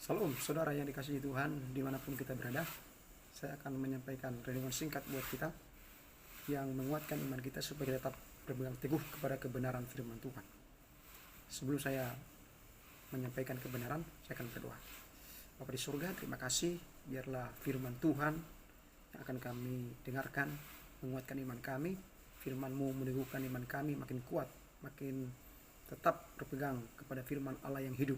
Salam saudara yang dikasihi Tuhan dimanapun kita berada. Saya akan menyampaikan renungan singkat buat kita yang menguatkan iman kita supaya kita tetap berpegang teguh kepada kebenaran firman Tuhan. Sebelum saya menyampaikan kebenaran, saya akan berdoa. Bapa di surga, terima kasih, biarlah firman Tuhan yang akan kami dengarkan menguatkan iman kami. Firman-Mu meneguhkan iman kami makin kuat, makin tetap berpegang kepada firman Allah yang hidup.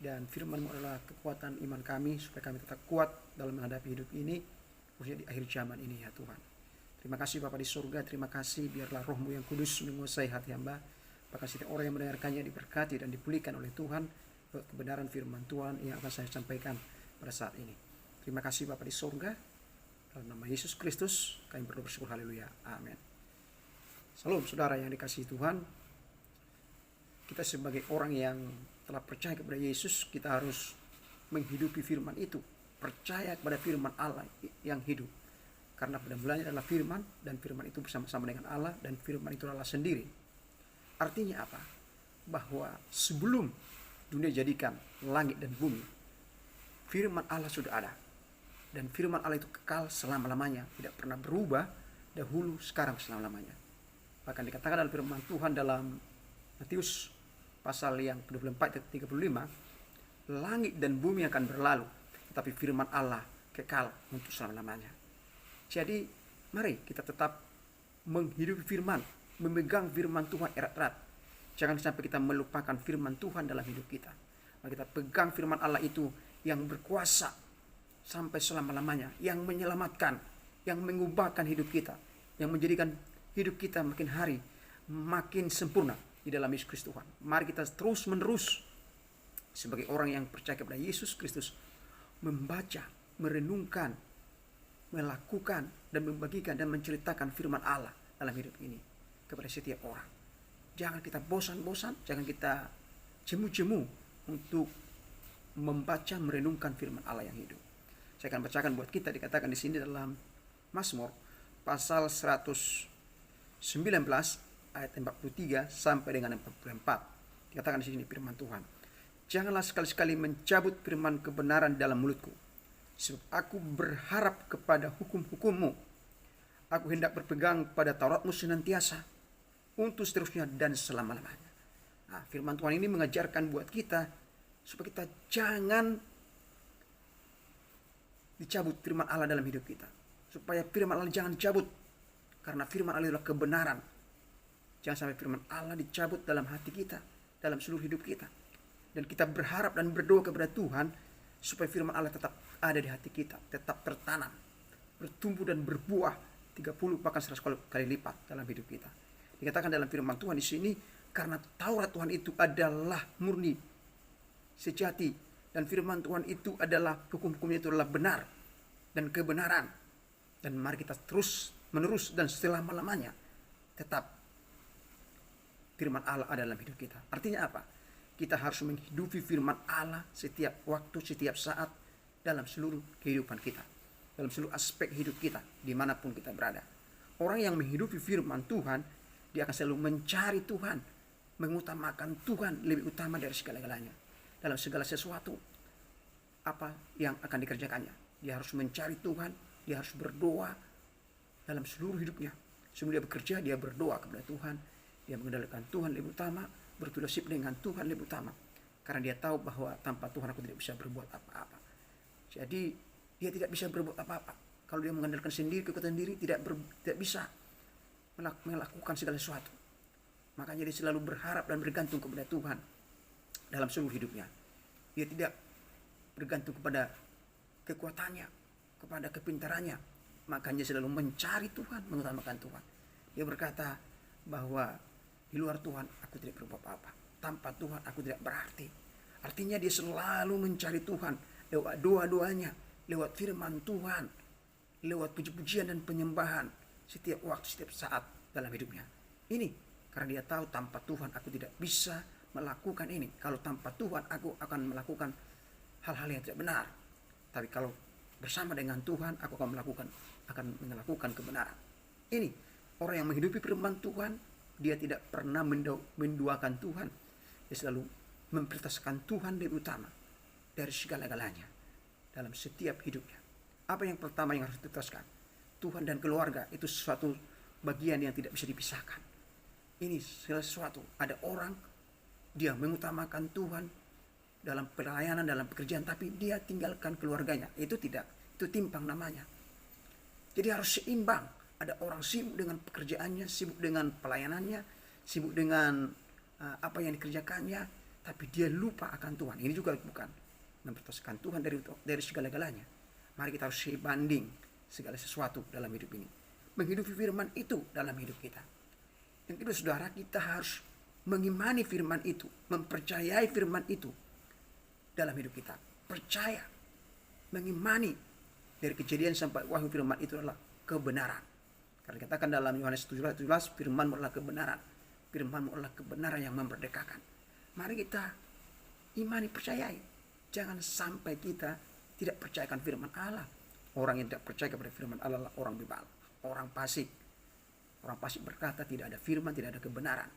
Dan firman-Mu adalah kekuatan iman kami supaya kami tetap kuat dalam menghadapi hidup ini, khususnya di akhir zaman ini ya Tuhan. Terima kasih Bapa di surga, terima kasih biarlah Roh-Mu yang kudus menguasai hati hamba. Bahkan setiap orang yang mendengarkannya diberkati dan dipulihkan oleh Tuhan buat kebenaran firman Tuhan yang akan saya sampaikan pada saat ini. Terima kasih Bapa di surga, dalam nama Yesus Kristus kami berdoa bersyukur, haleluya, amin. Salam saudara yang dikasihi Tuhan. Kita sebagai orang yang telah percaya kepada Yesus, kita harus menghidupi firman itu, percaya kepada firman Allah yang hidup. Karena benar-benarnya adalah firman, dan firman itu bersama-sama dengan Allah, dan firman itu Allah sendiri. Artinya apa? Bahwa sebelum dunia jadikan langit dan bumi, firman Allah sudah ada. Dan firman Allah itu kekal selama-lamanya, tidak pernah berubah, dahulu, sekarang, selama-lamanya. Bahkan dikatakan dalam firman Tuhan dalam Matius pasal yang ke-24 ayat 35, langit dan bumi akan berlalu, tetapi firman Allah kekal untuk selama-lamanya. Jadi mari kita tetap menghidupi firman, memegang firman Tuhan erat-erat. Jangan sampai kita melupakan firman Tuhan dalam hidup kita. Mari kita pegang firman Allah itu yang berkuasa sampai selama-lamanya, yang menyelamatkan, yang mengubahkan hidup kita, yang menjadikan hidup kita makin hari makin sempurna di dalam Yesus Kristus Tuhan. Mari kita terus menerus sebagai orang yang percaya kepada Yesus Kristus membaca, merenungkan, melakukan dan membagikan dan menceritakan firman Allah dalam hidup ini kepada setiap orang. Jangan kita bosan-bosan, jangan kita jemu-jemu untuk membaca, merenungkan firman Allah yang hidup. Saya akan bacakan buat kita, dikatakan di sini dalam Mazmur pasal 119 ayat 43 sampai dengan 44. Dikatakan di sini firman Tuhan. Janganlah sekali-sekali mencabut firman kebenaran dalam mulutku, sebab aku berharap kepada hukum-hukum-Mu. Aku hendak berpegang pada Taurat-Mu senantiasa, untuk seterusnya dan selama-lamanya. Nah, firman Tuhan ini mengajarkan buat kita supaya kita jangan dicabut firman Allah dalam hidup kita. Supaya firman Allah jangan dicabut, karena firman Allah adalah kebenaran. Jangan sampai firman Allah dicabut dalam hati kita, dalam seluruh hidup kita. Dan kita berharap dan berdoa kepada Tuhan supaya firman Allah tetap ada di hati kita, tetap tertanam, bertumbuh dan berbuah 30 bahkan 100 kali lipat dalam hidup kita. Dikatakan dalam firman Tuhan di sini, karena Taurat Tuhan itu adalah murni, sejati, dan firman Tuhan itu adalah, hukum-hukumnya itu adalah benar dan kebenaran. Dan mari kita terus menerus dan selama-lamanya tetap firman Allah ada dalam hidup kita. Artinya apa? Kita harus menghidupi firman Allah setiap waktu, setiap saat, dalam seluruh kehidupan kita, dalam seluruh aspek hidup kita, dimanapun kita berada. Orang yang menghidupi firman Tuhan, dia akan selalu mencari Tuhan, mengutamakan Tuhan lebih utama dari segala-galanya. Dalam segala sesuatu apa yang akan dikerjakannya, dia harus mencari Tuhan, dia harus berdoa dalam seluruh hidupnya. Sebelum dia bekerja, dia berdoa kepada Tuhan, dia mengendalikan Tuhan lebih utama, berfellowship dengan Tuhan lebih utama. Karena dia tahu bahwa tanpa Tuhan aku tidak bisa berbuat apa-apa. Jadi dia tidak bisa berbuat apa-apa. Kalau dia mengandalkan sendiri, kekuatan diri, tidak bisa melakukan segala sesuatu. Makanya dia selalu berharap dan bergantung kepada Tuhan dalam seluruh hidupnya. Dia tidak bergantung kepada kekuatannya, kepada kepintarannya. Makanya selalu mencari Tuhan, mengutamakan Tuhan. Dia berkata bahwa di luar Tuhan aku tidak berbuat apa-apa, tanpa Tuhan aku tidak berarti. Artinya dia selalu mencari Tuhan lewat doa-doanya, lewat firman Tuhan, lewat puji-pujian dan penyembahan setiap waktu, setiap saat dalam hidupnya. Ini karena dia tahu tanpa Tuhan aku tidak bisa melakukan ini. Kalau tanpa Tuhan aku akan melakukan hal-hal yang tidak benar. Tapi kalau bersama dengan Tuhan aku akan melakukan kebenaran. Ini orang yang menghidupi firman Tuhan, dia tidak pernah menduakan Tuhan. Dia selalu memprioritaskan Tuhan lebih utama. dari segala-galanya dalam setiap hidupnya. Apa yang pertama yang harus ditegaskan? Tuhan dan keluarga itu suatu bagian yang tidak bisa dipisahkan. Ini sesuatu, ada orang dia mengutamakan Tuhan dalam pelayanan, dalam pekerjaan, tapi dia tinggalkan keluarganya. Itu tidak, itu timpang namanya. Jadi harus seimbang. Ada orang sibuk dengan pekerjaannya, sibuk dengan pelayanannya, sibuk dengan apa yang dikerjakannya, tapi dia lupa akan Tuhan. Ini juga bukan mempertaskan Tuhan dari segala-galanya. Mari kita harus sebanding segala sesuatu dalam hidup ini. Menghidupi firman itu dalam hidup kita. Yang kedua, saudara, kita harus mengimani firman itu, mempercayai firman itu dalam hidup kita. Percaya, mengimani. Dari Kejadian sampai Wahyu, firman itu adalah kebenaran. Karena dikatakan dalam Yohanes 17, firman adalah kebenaran. Firman adalah kebenaran yang memerdekakan. Mari kita imani, percayai. Jangan sampai kita tidak percayakan firman Allah. Orang yang tidak percaya kepada firman Allah adalah orang bebal, orang fasik. Orang fasik berkata tidak ada firman, tidak ada kebenaran.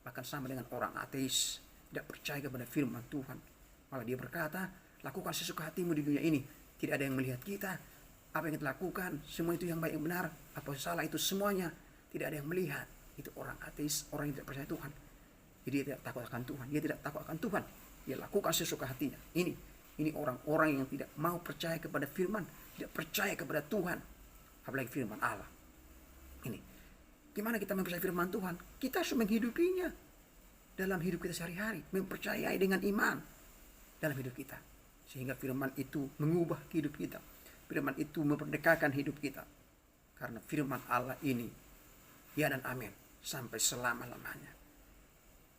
Bahkan sama dengan orang ateis, tidak percaya kepada firman Tuhan. Malah dia berkata, lakukan sesuka hatimu di dunia ini. Tidak ada yang melihat kita. Apa yang kita lakukan, semua itu yang baik yang benar. Apa yang salah itu semuanya. Tidak ada yang melihat. Itu orang ateis, orang yang tidak percaya Tuhan. Jadi dia tidak takut akan Tuhan. Dia tidak takut akan Tuhan. Dia lakukan sesuka hatinya. Ini orang-orang yang tidak mau percaya kepada firman. Tidak percaya kepada Tuhan. Apalagi firman Allah. Ini. Gimana kita mempercayai firman Tuhan? Kita harus menghidupinya dalam hidup kita sehari-hari. Mempercayai dengan iman dalam hidup kita. Sehingga firman itu mengubah hidup kita. Firman itu memerdekakan hidup kita. Karena firman Allah ini, ya dan amin, sampai selama-lamanya.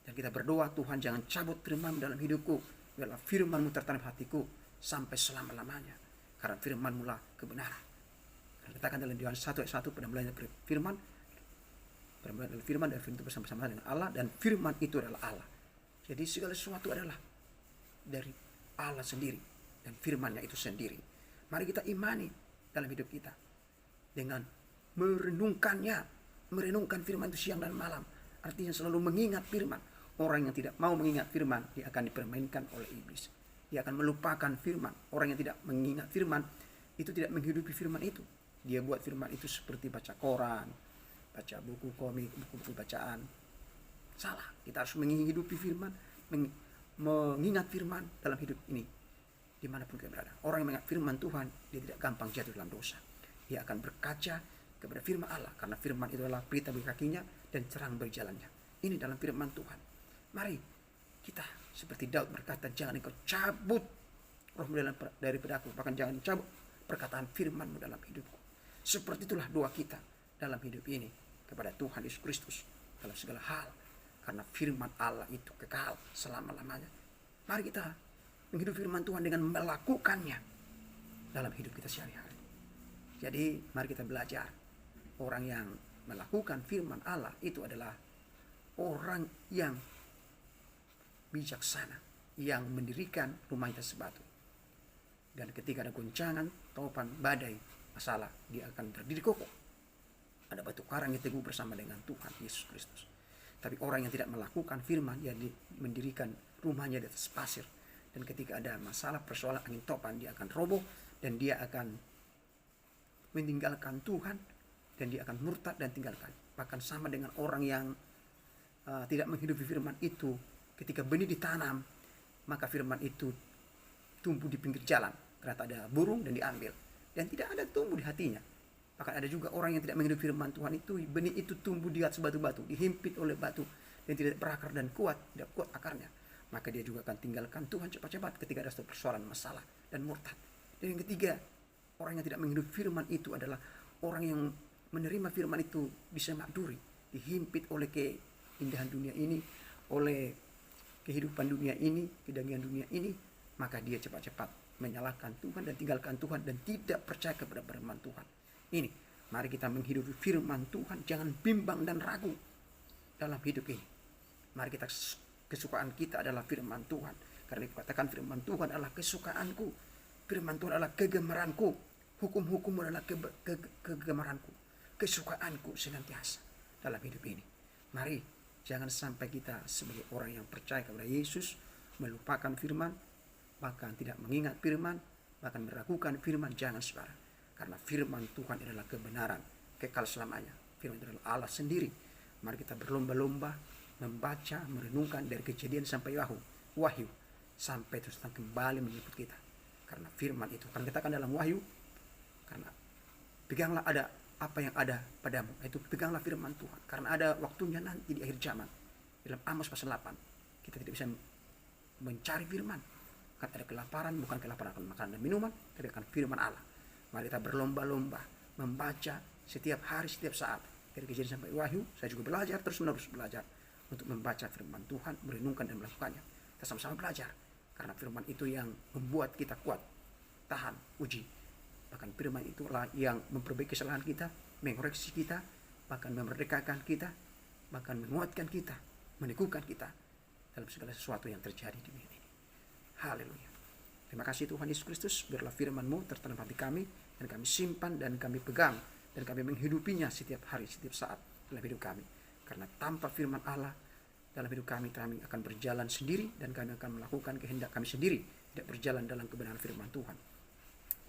Dan kita berdoa, Tuhan jangan cabut firman dalam hidupku. Biarlah firman-Mu tertanam hatiku sampai selama-lamanya. Karena firman-Mu lah kebenaran. Karena katakan dalam Yohanes 1 ayat 1, pada mulanya firman. Pada mulanya adalah firman, dan firman itu bersama-sama dengan Allah. Dan firman itu adalah Allah. Jadi segala sesuatu adalah dari Allah sendiri. Dan firman-Nya itu sendiri. Mari kita imani dalam hidup kita. Dengan merenungkannya. Merenungkan firman itu siang dan malam. Artinya selalu mengingat firman. Orang yang tidak mau mengingat firman, dia akan dipermainkan oleh iblis. Dia akan melupakan firman. Orang yang tidak mengingat firman, itu tidak menghidupi firman itu. Dia buat firman itu seperti baca koran, baca buku komik, buku bacaan. Salah. Kita harus menghidupi firman, mengingat firman dalam hidup ini. Dimanapun kita berada. Orang yang mengingat firman Tuhan, dia tidak gampang jatuh dalam dosa. Dia akan berkaca kepada firman Allah. Karena firman itu adalah pelita bagi kakinya dan terang bagi jalannya. Ini dalam firman Tuhan. Mari kita seperti Daud berkata, jangan engkau cabut rohmu daripada aku. Bahkan jangan cabut perkataan firman-Mu dalam hidupku. Seperti itulah doa kita dalam hidup ini kepada Tuhan Yesus Kristus dalam segala hal. Karena firman Allah itu kekal selama-lamanya. Mari kita menghidup firman Tuhan dengan melakukannya dalam hidup kita sehari-hari. Jadi mari kita belajar. Orang yang melakukan firman Allah itu adalah orang yang bijaksana, yang mendirikan rumahnya sebatu. Dan ketika ada goncangan, topan, badai, masalah, dia akan berdiri kokoh. Ada batu karang yang teguh bersama dengan Tuhan Yesus Kristus. Tapi orang yang tidak melakukan firman, dia mendirikan rumahnya di atas pasir. Dan ketika ada masalah, persoalan, angin topan, dia akan roboh. Dan dia akan meninggalkan Tuhan. Dan dia akan murtad dan tinggalkan. Bahkan sama dengan orang yang tidak menghidupi firman itu. Ketika benih ditanam, maka firman itu tumbuh di pinggir jalan. Ternyata ada burung dan diambil. Dan tidak ada tumbuh di hatinya. Bahkan ada juga orang yang tidak menghidupi firman Tuhan itu, benih itu tumbuh di atas batu-batu, dihimpit oleh batu, dan tidak berakar dan kuat, tidak kuat akarnya. Maka dia juga akan tinggalkan Tuhan cepat-cepat ketika ada suatu persoalan, masalah, dan murtad. Dan yang ketiga, orang yang tidak menghidupi firman itu adalah orang yang menerima firman itu disemak duri, dihimpit oleh keindahan dunia ini, oleh kehidupan dunia ini, kedagingan dunia ini, maka dia cepat-cepat menyalahkan Tuhan dan tinggalkan Tuhan dan tidak percaya kepada firman Tuhan. Ini, mari kita menghidupi firman Tuhan, jangan bimbang dan ragu dalam hidup ini. Mari kita, kesukaan kita adalah firman Tuhan. Karena dikatakan firman Tuhan adalah kesukaanku, firman Tuhan adalah kegemaranku, hukum-hukum adalah kegemaranku, kesukaanku senantiasa dalam hidup ini. Mari jangan sampai kita sebagai orang yang percaya kepada Yesus melupakan firman, bahkan tidak mengingat firman, bahkan meragukan firman, jangan saudara. Karena firman Tuhan adalah kebenaran, kekal selamanya. Firman itu adalah Allah sendiri. Mari kita berlomba-lomba membaca, merenungkan dari Kejadian sampai Wahyu, sampai terus kembali menyebut kita. Karena firman itu, kan katakan dalam Wahyu, karena peganglah ada apa yang ada padamu, itu peganglah firman Tuhan. Karena ada waktunya nanti di akhir zaman. Dalam Amos pasal 8, kita tidak bisa mencari firman. Kan ada kelaparan, bukan kelaparan akan makanan dan minuman, tapi akan firman Allah. Mari kita berlomba-lomba membaca setiap hari, setiap saat. Dari Kejadian sampai Wahyu, saya juga belajar, terus-menerus belajar untuk membaca firman Tuhan, merenungkan dan melakukannya. Kita sama-sama belajar. Karena firman itu yang membuat kita kuat, tahan, uji. Bahkan firman itulah yang memperbaiki kesalahan kita, mengoreksi kita, bahkan memerdekakan kita, bahkan menguatkan kita, meneguhkan kita dalam segala sesuatu yang terjadi di dunia ini. Haleluya. Terima kasih Tuhan Yesus Kristus, biarlah firman-Mu tertanam hati kami, dan kami simpan, dan kami pegang, dan kami menghidupinya setiap hari, setiap saat dalam hidup kami. Karena tanpa firman Allah dalam hidup kami akan berjalan sendiri, dan kami akan melakukan kehendak kami sendiri, tidak berjalan dalam kebenaran firman Tuhan.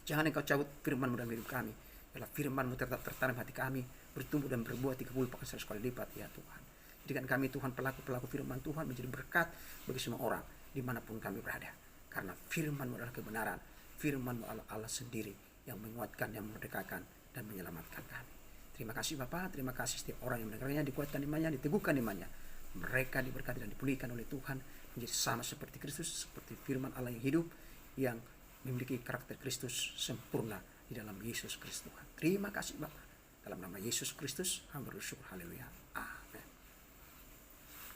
Jangan Engkau cabut firman-Mu dalam hidup kami. Biarlah firman-Mu tetap tertanam hati kami, bertumbuh dan berbuah 30 bahkan 100 kali lipat, ya Tuhan. Jadikan kami Tuhan pelaku-pelaku firman Tuhan menjadi berkat bagi semua orang dimanapun kami berada. Karena firman-Mu adalah kebenaran, firman-Mu adalah Allah sendiri yang menguatkan, yang memerdekakan, dan menyelamatkan kami. Terima kasih Bapa, terima kasih setiap orang yang mendengarnya, dikuatkan imannya, diteguhkan imannya. Mereka diberkati dan dipulihkan oleh Tuhan menjadi sama seperti Kristus, seperti firman Allah yang hidup, yang memiliki karakter Kristus sempurna di dalam Yesus Kristus Tuhan. Terima kasih Bapa. Dalam nama Yesus Kristus, hamba bersyukur. Haleluya. Amin.